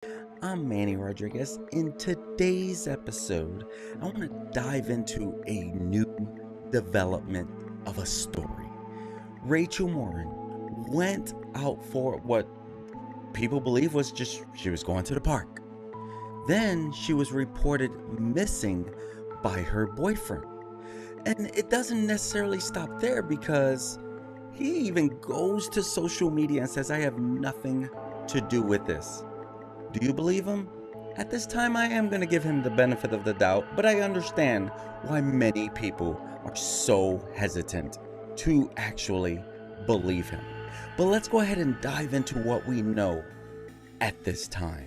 I'm Manny Rodriguez. In today's episode, I want to dive into a new development of a story. Rachel Morin went out for what people believe was just she was going to the park. Then she was reported missing by her boyfriend. And it doesn't necessarily stop there because he even goes to social media and says, I have nothing to do with this. Do you believe him? At this time, I am going to give him the benefit of the doubt, but I understand why many people are so hesitant to actually believe him. But let's go ahead and dive into what we know at this time.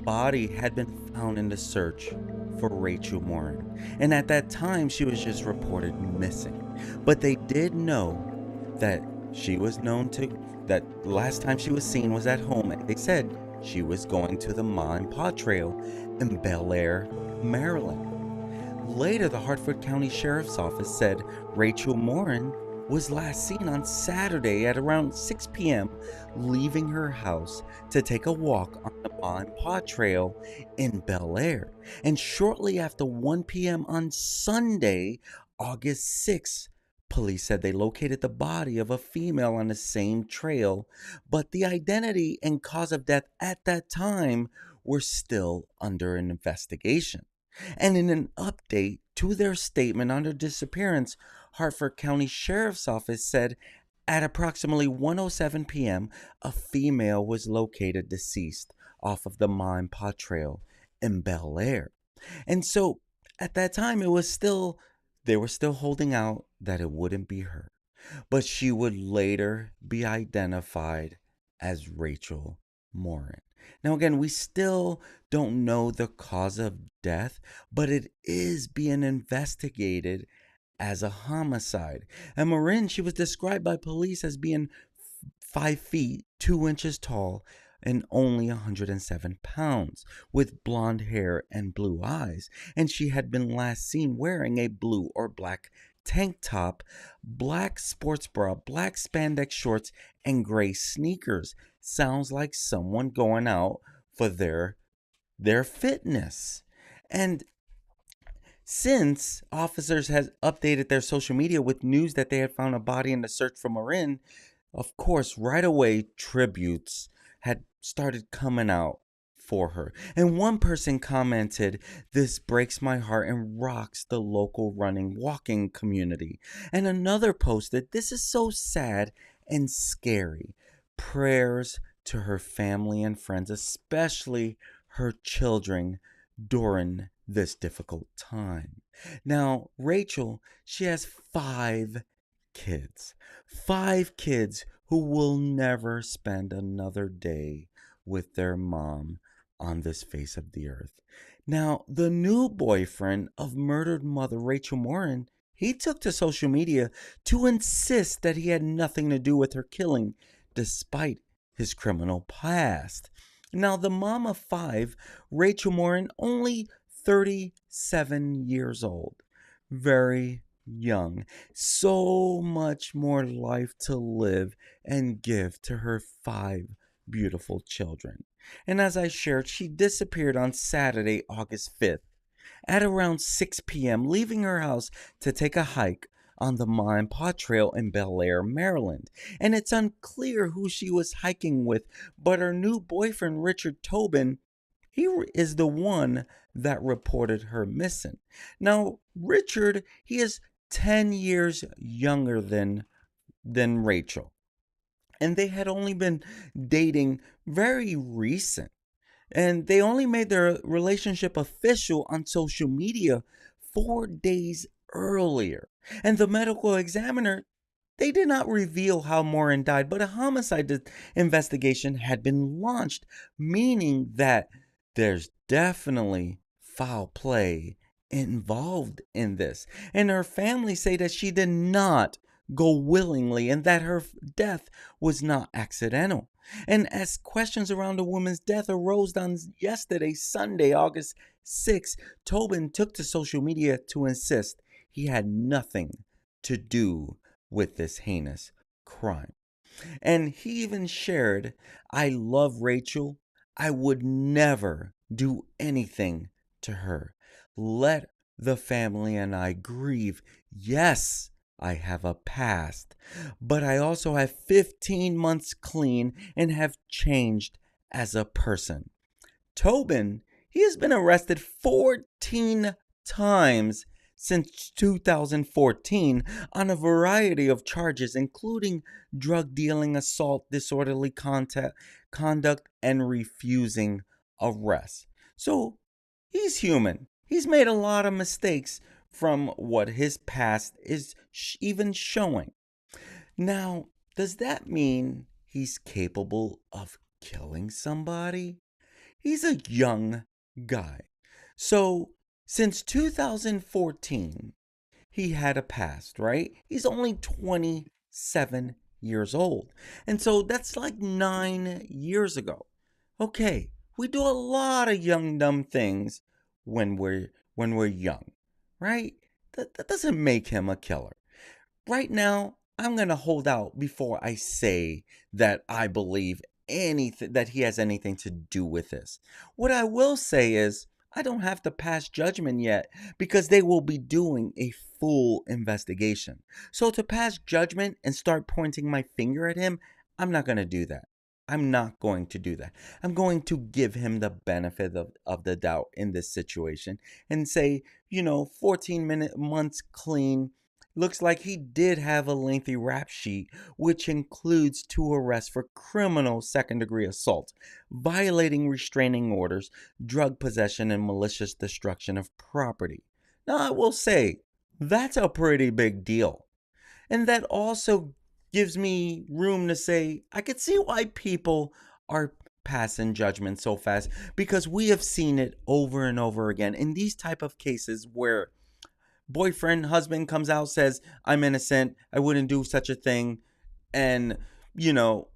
Body had been found in the search for Rachel Morin, and at that time she was just reported missing. But they did know that she was known to that last time she was seen was at home, and they said she was going to the Ma and Pa Trail in Bel Air, Maryland. Later, the Harford County Sheriff's Office said Rachel Morin was last seen on Saturday at around 6 p.m. leaving her house to take a walk on the Ma and Pa Trail in Bel Air. And shortly after 1 p.m. on Sunday, August 6th, police said they located the body of a female on the same trail, but the identity and cause of death at that time were still under an investigation. And in an update to their statement on her disappearance, Harford County Sheriff's Office said at approximately 1:07 p.m., a female was located deceased off of the Ma and Pa Trail in Bel Air. And so at that time, they were still holding out that it wouldn't be her. But she would later be identified as Rachel Morin. Now, again, we still don't know the cause of death, but it is being investigated as a homicide. And Morin, she was described by police as being 5 feet, 2 inches tall, and only 107 pounds, with blonde hair and blue eyes. And she had been last seen wearing a blue or black tank top, black sports bra, black spandex shorts, and gray sneakers. Sounds like someone going out for their fitness. And since officers has updated their social media with news that they had found a body in the search for Morin, of course, right away tributes had started coming out for her. And one person commented, "This breaks my heart and rocks the local running walking community." And another posted, "This is so sad and scary. Prayers to her family and friends, especially her children during this difficult time." Now, Rachel, she has 5 kids. 5 kids who will never spend another day with their mom on this face of the earth. Now, the new boyfriend of murdered mother Rachel Morin, he took to social media to insist that he had nothing to do with her killing, despite his criminal past. Now, the mom of 5, Rachel Morin, only 37 years old. Very young. So much more life to live and give to her 5 beautiful children. And as I shared, she disappeared on Saturday, August 5th at around 6 p.m., leaving her house to take a hike on the Ma and Pa Trail in Bel Air, Maryland. And it's unclear who she was hiking with, but her new boyfriend, Richard Tobin, he is the one that reported her missing. Now, Richard, he is 10 years younger than Rachel. And they had only been dating very recent. And they only made their relationship official on social media 4 days earlier. And the medical examiner, They did not reveal how Morin died, but a investigation had been launched, meaning that there's definitely foul play involved in this. And her family say that she did not go willingly and that her death was not accidental. And as questions around the woman's death arose on yesterday, Sunday, August 6th, Tobin took to social media to insist he had nothing to do with this heinous crime. And he even shared, I love Rachel. I would never do anything to her. Let the family and I grieve. Yes, I have a past, but I also have 15 months clean and have changed as a person. Tobin, he has been arrested 14 times since 2014 on a variety of charges, including drug dealing, assault, disorderly conduct, and refusing arrest. So he's human. He's made a lot of mistakes from what his past is even showing. Now, does that mean he's capable of killing somebody? He's a young guy. So, since 2014, he had a past, right? He's only 27 years old. And so that's like 9 years ago. Okay, we do a lot of young dumb things when we're young, right? That doesn't make him a killer. Right now, I'm going to hold out before I say that I believe anything that he has anything to do with this. What I will say is I don't have to pass judgment yet because they will be doing a full investigation. So to pass judgment and start pointing my finger at him, I'm not going to do that. I'm not going to do that. I'm going to give him the benefit of the doubt in this situation and say, 14 months clean. Looks like he did have a lengthy rap sheet, which includes 2 arrests for criminal second-degree assault, violating restraining orders, drug possession, and malicious destruction of property. Now, I will say, that's a pretty big deal. And that also gives me room to say, I could see why people are passing judgment so fast, because we have seen it over and over again in these type of cases where boyfriend, husband comes out, says, I'm innocent, I wouldn't do such a thing. And, you know,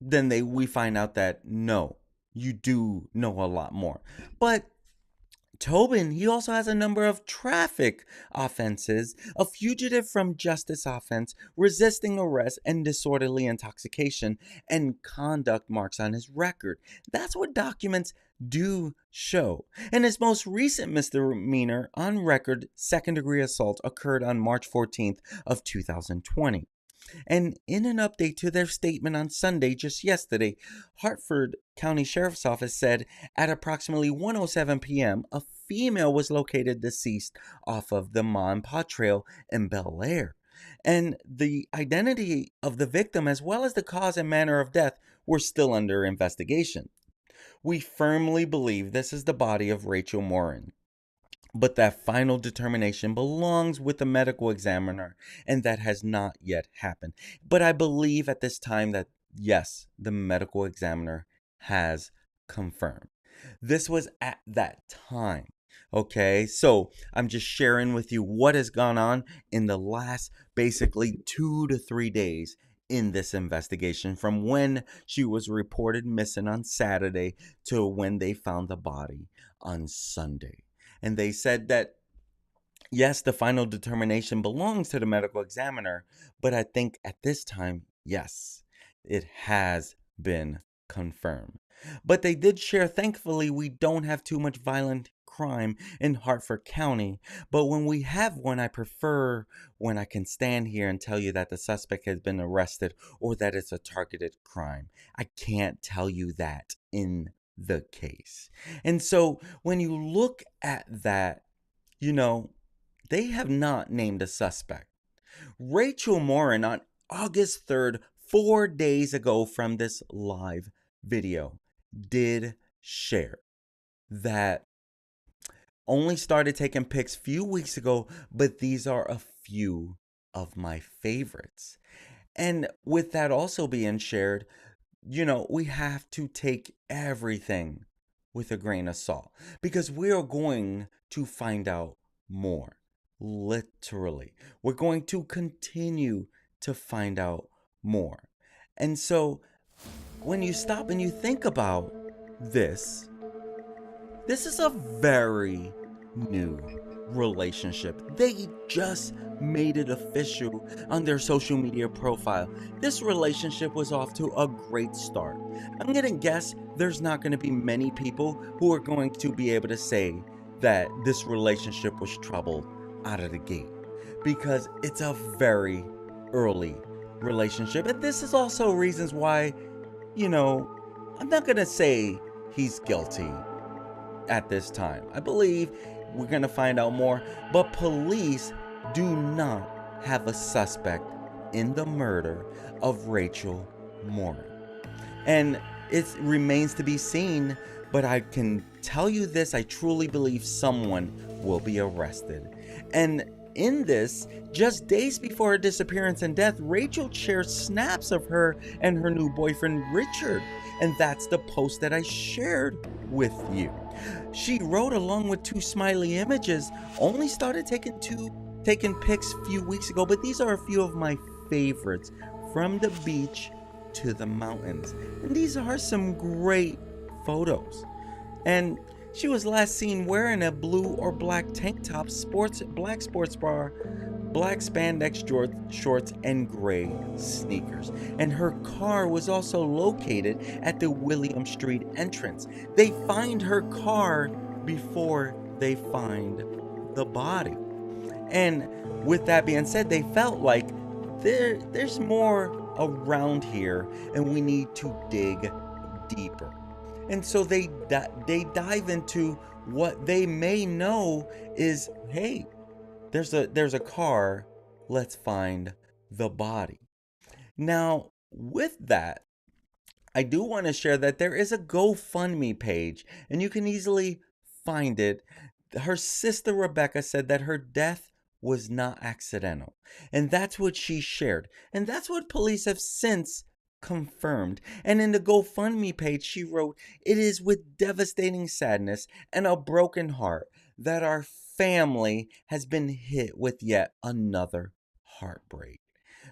then we find out that no, you do know a lot more. But Tobin, he also has a number of traffic offenses, a fugitive from justice offense, resisting arrest, and disorderly intoxication, and conduct marks on his record. That's what documents do show. And his most recent misdemeanor on record, second-degree assault, occurred on March 14th of 2020. And in an update to their statement on Sunday, just yesterday, Harford County Sheriff's Office said at approximately 1:07 p.m., a female was located deceased off of the Ma and Pa Trail in Bel Air. And the identity of the victim, as well as the cause and manner of death, were still under investigation. We firmly believe this is the body of Rachel Morin, but that final determination belongs with the medical examiner, and that has not yet happened. But I believe at this time that, yes, the medical examiner has confirmed. This was at that time. Okay, so I'm just sharing with you what has gone on in the last basically 2 to 3 days in this investigation, from when she was reported missing on Saturday to when they found the body on Sunday. And they said that, yes, the final determination belongs to the medical examiner, but I think at this time, yes, it has been confirmed. But they did share, thankfully, we don't have too much violent crime in Harford County. But when we have one, I prefer when I can stand here and tell you that the suspect has been arrested or that it's a targeted crime. I can't tell you that in the case. And so when you look at that, they have not named a suspect. Rachel Morin on August 3rd, 4 days ago from this live video, did share that only started taking pics few weeks ago, but these are a few of my favorites. And with that also being shared, we have to take everything with a grain of salt because we are going to find out more. Literally, we're going to continue to find out more. And so, when you stop and you think about this, this is a very new relationship. They just made it official on their social media profile. This relationship was off to a great start. I'm gonna guess there's not gonna be many people who are going to be able to say that this relationship was troubled out of the gate because it's a very early relationship. And this is also reasons why, I'm not gonna say he's guilty at this time. I believe we're going to find out more, but police do not have a suspect in the murder of Rachel Morin. And it remains to be seen, but I can tell you this, I truly believe someone will be arrested. And in this, just days before her disappearance and death, Rachel shared snaps of her and her new boyfriend Richard. And that's the post that I shared with you. She wrote along with 2 smiley images, only started taking pics a few weeks ago, but these are a few of my favorites, from the beach to the mountains. And these are some great photos. And she was last seen wearing a blue or black tank top, black sports bra, black spandex shorts, and gray sneakers. And her car was also located at the William Street entrance. They find her car before they find the body. And with that being said, they felt like there's more around here and we need to dig deeper. And so they dive into what they may know is, hey, there's a car, let's find the body. Now, with that, I do want to share that there is a GoFundMe page, and you can easily find it. Her sister Rebecca said that her death was not accidental, and that's what she shared, and that's what police have since confirmed. And in the GoFundMe page, she wrote, "It is with devastating sadness and a broken heart that our family has been hit with yet another heartbreak,"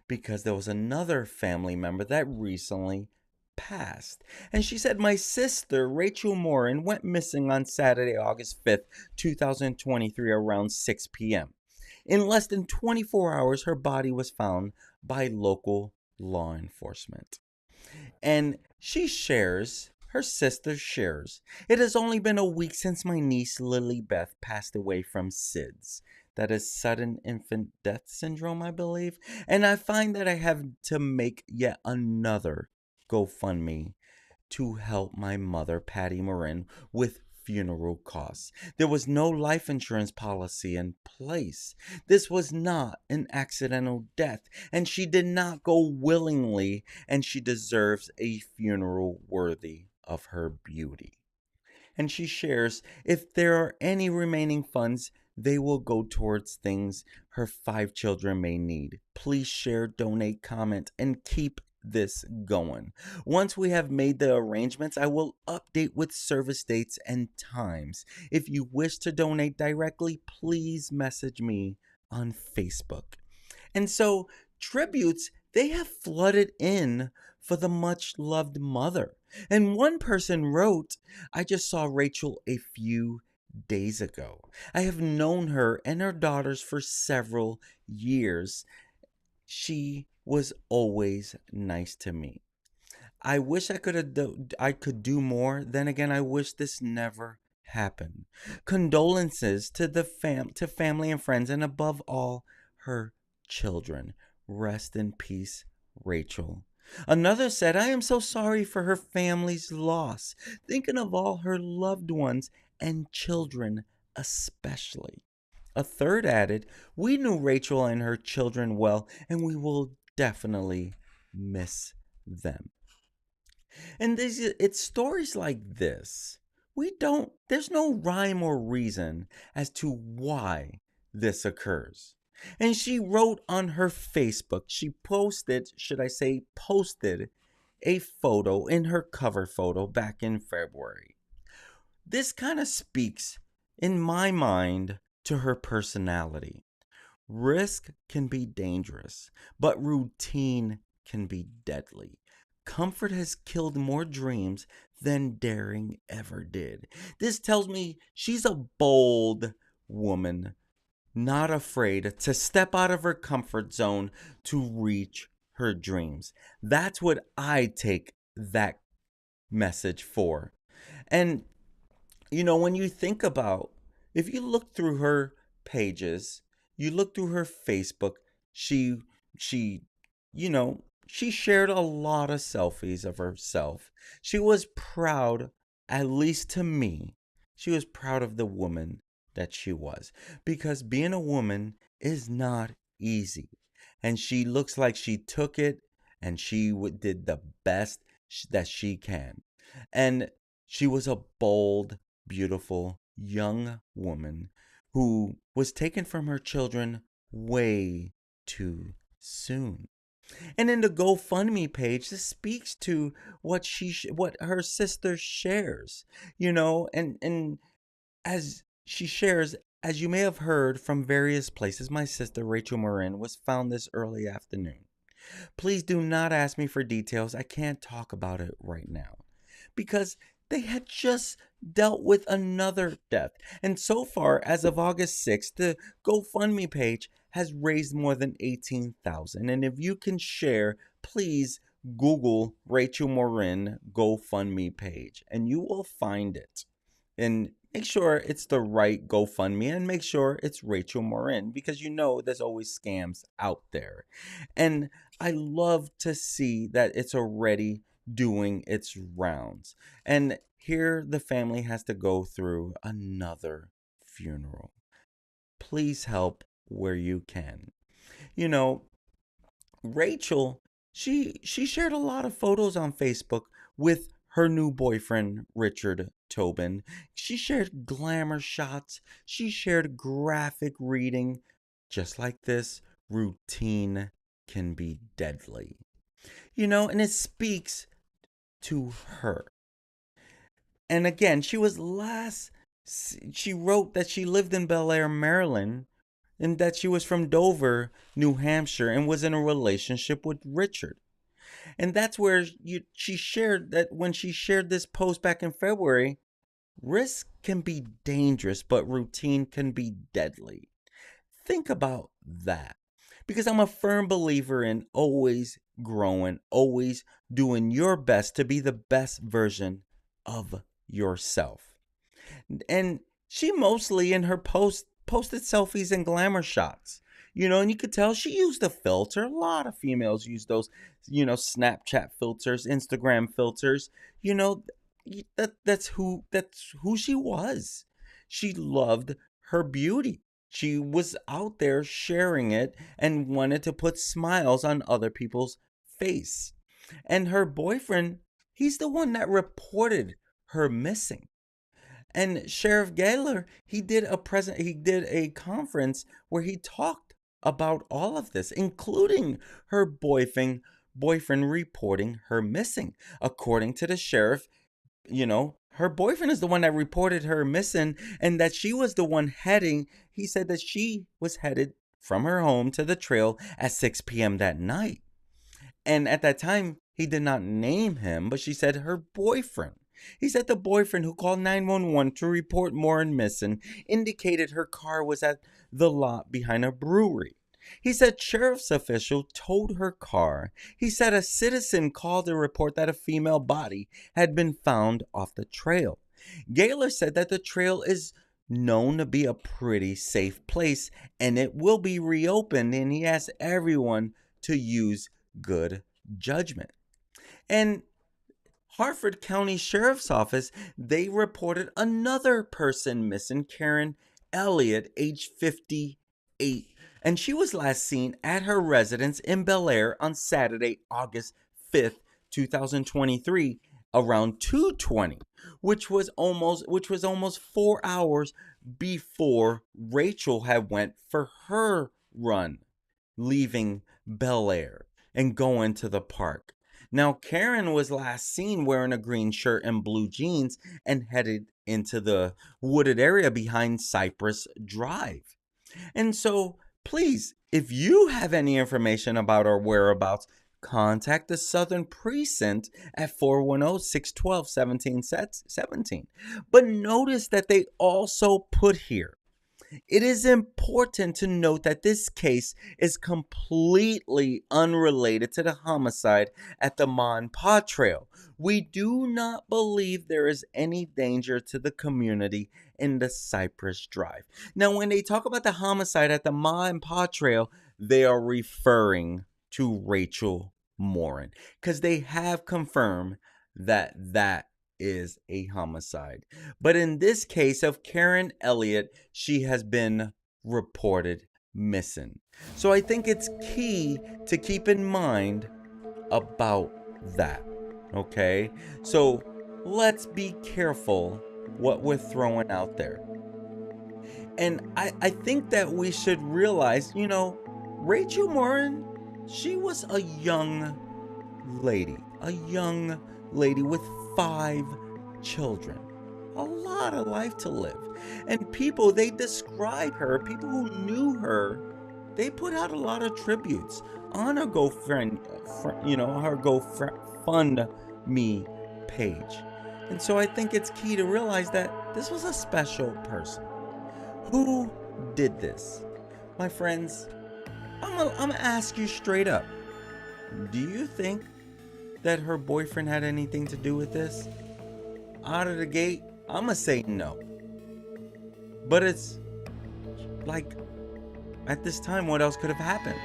because there was another family member that recently passed. And she said, "My sister, Rachel Morin, went missing on Saturday, August 5th, 2023, around 6 p.m. In less than 24 hours, her body was found by local law enforcement." And her sister shares, "It has only been a week since my niece Lily Beth passed away from SIDS. That is sudden infant death syndrome, I believe. And I find that I have to make yet another GoFundMe to help my mother, Patty Morin, with funeral costs. There was no life insurance policy in place. This was not an accidental death, and she did not go willingly, and she deserves a funeral worthy of her beauty." And she shares, "If there are any remaining funds, they will go towards things her 5 children may need. Please share, donate, comment, and keep this going. Once we have made the arrangements, I will update with service dates and times. If you wish to donate directly, please message me on Facebook." And so tributes, they have flooded in for the much loved mother. And one person wrote, "I just saw Rachel a few days ago. I have known her and her daughters for several years. She was always nice to me. I wish I could do more. Then again, I wish this never happened. Condolences to to family and friends, and above all, her children. Rest in peace, Rachel." Another said, "I am so sorry for her family's loss, thinking of all her loved ones and children especially." A third added, "We knew Rachel and her children well, and we will definitely miss them." And it's stories like this. There's no rhyme or reason as to why this occurs. And she wrote on her Facebook, she posted, should I say, posted a photo in her cover photo back in February. This kind of speaks, in my mind, to her personality. Risk can be dangerous, but routine can be deadly. Comfort has killed more dreams than daring ever did. This tells me she's a bold woman, not afraid to step out of her comfort zone to reach her dreams. That's what I take that message for. And when you think about, if you look through her pages, you look through her Facebook, she she she shared a lot of selfies of herself. She was proud, at least to me. She was proud of the woman that she was, because being a woman is not easy. And she looks like she took it, and she did the best that she can. And she was a bold, beautiful young woman who was taken from her children way too soon. And in the GoFundMe page, this speaks to what her sister shares, and as she shares, as you may have heard from various places, my sister Rachel Morin was found this early afternoon. Please do not ask me for details. I can't talk about it right now because they had just dealt with another death. And so far, as of August 6th, the GoFundMe page has raised more than $18,000. And if you can share, please Google Rachel Morin GoFundMe page and you will find it. And make sure it's the right GoFundMe and make sure it's Rachel Morin, because there's always scams out there. And I love to see that it's already doing its rounds. And here the family has to go through another funeral. Please help where you can. Rachel, she shared a lot of photos on Facebook with her new boyfriend, Richard Tobin. She shared glamour shots. She shared graphic reading. Just like this, routine can be deadly. And it speaks to her. And again, she wrote that she lived in Bel Air, Maryland, and that she was from Dover, New Hampshire, and was in a relationship with Richard. And that's where she shared that when she shared this post back in February, risk can be dangerous, but routine can be deadly. Think about that. Because I'm a firm believer in always growing, always doing your best to be the best version of yourself. And she mostly in her posted selfies and glamour shots. And you could tell she used a filter. A lot of females use those, Snapchat filters, Instagram filters. That's who she was. She loved her beauty. She was out there sharing it and wanted to put smiles on other people's face. And her boyfriend, he's the one that reported her missing. And Sheriff Gaylor, he did a conference where he talked about all of this, including her boyfriend reporting her missing. According to the sheriff, her boyfriend is the one that reported her missing, and that she was the one he said that she was headed from her home to the trail at 6 p.m. that night. And at that time, he did not name him, but she said her boyfriend. He said the boyfriend who called 911 to report Morin missing indicated her car was at the lot behind a brewery. He said sheriff's official towed her car. He said a citizen called to report that a female body had been found off the trail. Gaylor said that the trail is known to be a pretty safe place and it will be reopened, and he asked everyone to use good judgment. And Harford County Sheriff's Office, they reported another person missing, Karen Elliott, age 58. And she was last seen at her residence in Bel Air on Saturday, August 5th, 2023, around 2:20, which was almost 4 hours before Rachel had went for her run, leaving Bel Air and going to the park. Now, Karen was last seen wearing a green shirt and blue jeans and headed into the wooded area behind Cypress Drive. And so, please, if you have any information about our whereabouts, contact the Southern Precinct at 410-612-1717. But notice that they also put here, it is important to note that this case is completely unrelated to the homicide at the Ma Pa Trail. We do not believe there is any danger to the community in the Cypress Drive. Now, when they talk about the homicide at the Ma Pa Trail, they are referring to Rachel Morin because they have confirmed that that is a homicide. But in this case of Karen Elliott, she has been reported missing. So I think it's key to keep in mind about that. Okay? So let's be careful what we're throwing out there. And I think that we should realize, Rachel Morin, she was a young lady with 5 children. A lot of life to live. And people, they describe her, people who knew her, they put out a lot of tributes on her GoFundMe page. And so I think it's key to realize that this was a special person. Who did this? My friends, I'm gonna ask you straight up. Do you think that her boyfriend had anything to do with this? Out of the gate, I'm gonna say no. But it's like, at this time, what else could have happened?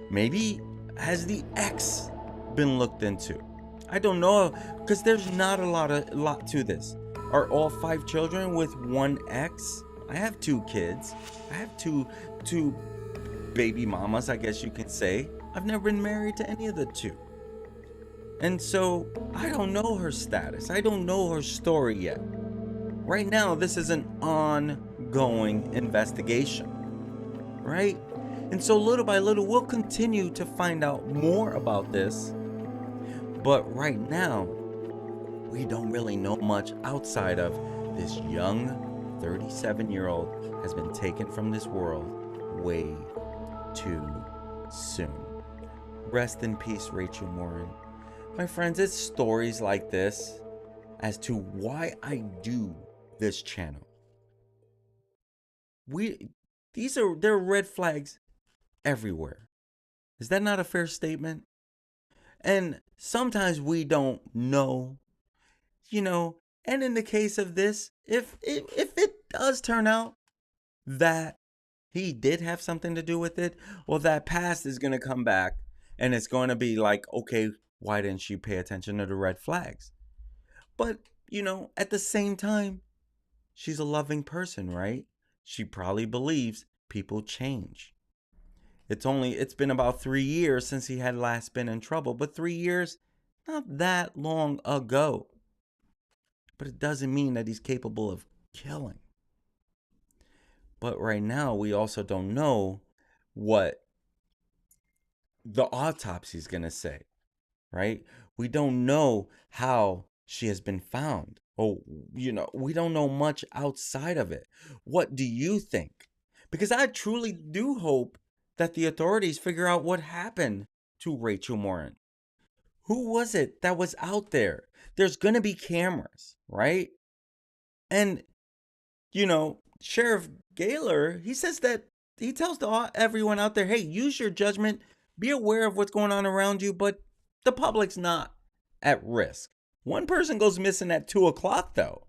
Maybe has the ex been looked into? I don't know, because there's not a lot to this. Are all 5 children with one ex? I have 2 kids. I have two baby mamas, I guess you can say. I've never been married to any of the 2. And so, I don't know her status. I don't know her story yet. Right now, this is an ongoing investigation. Right? And so, little by little, we'll continue to find out more about this. But right now, we don't really know much outside of this young 37-year-old has been taken from this world way too soon. Rest in peace, Rachel Morin. My friends, it's stories like this as to why I do this channel. There are red flags everywhere. Is that not a fair statement? And sometimes we don't know, and in the case of this, if it does turn out that he did have something to do with it, well, that past is going to come back and it's going to be like, okay, why didn't she pay attention to the red flags? But, at the same time, she's a loving person, right? She probably believes people change. It's been about 3 years since he had last been in trouble, but 3 years, not that long ago. But it doesn't mean that he's capable of killing. But right now, we also don't know what the autopsy is going to say, right? We don't know how she has been found. Or, we don't know much outside of it. What do you think? Because I truly do hope that the authorities figure out what happened to Rachel Morin. Who was it that was out there? There's going to be cameras, right? And, Sheriff Gaylor, he says that he tells everyone out there, hey, use your judgment. Be aware of what's going on around you, but the public's not at risk. One person goes missing at 2 o'clock, though,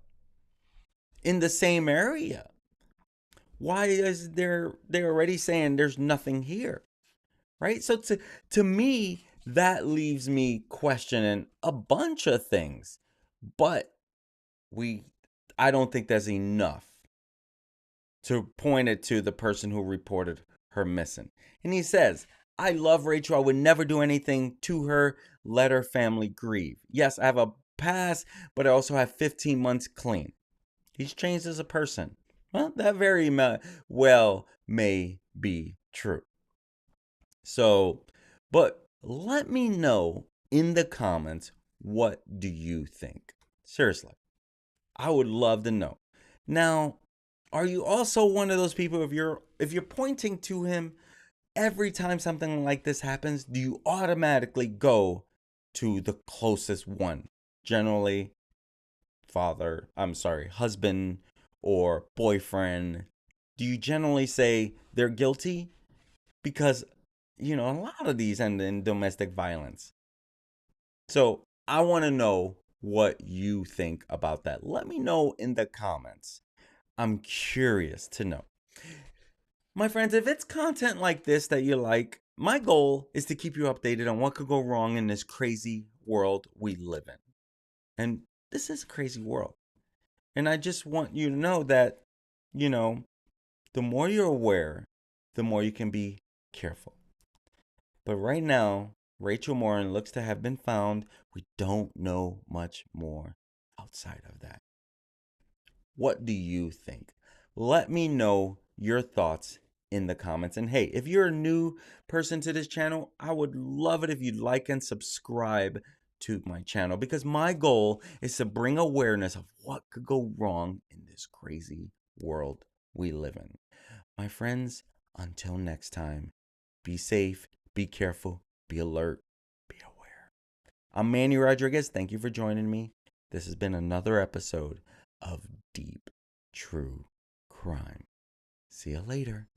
in the same area. Why is they're already saying there's nothing here, right? So to me, that leaves me questioning a bunch of things, but I don't think there's enough to point it to the person who reported her missing. And he says, I love Rachel. I would never do anything to her. Let her family grieve. Yes, I have a past, but I also have 15 months clean. He's changed as a person. Well, that very well may be true. So, but let me know in the comments, what do you think? Seriously, I would love to know. Now, are you also one of those people, if you're pointing to him every time something like this happens, do you automatically go to the closest one? Generally, husband or boyfriend. Do you generally say they're guilty? Because, a lot of these end in domestic violence. So I want to know what you think about that. Let me know in the comments. I'm curious to know. My friends, if it's content like this that you like, my goal is to keep you updated on what could go wrong in this crazy world we live in. And this is a crazy world. And I just want you to know that, you know, the more you're aware, the more you can be careful. But right now, Rachel Morin looks to have been found. We don't know much more outside of that. What do you think? Let me know your thoughts in the comments. And hey, if you're a new person to this channel, I would love it if you'd like and subscribe to my channel, because my goal is to bring awareness of what could go wrong in this crazy world we live in. My friends, until next time, be safe, be careful, be alert, be aware. I'm Manny Rodriguez. Thank you for joining me. This has been another episode of Deep True Crime. See you later.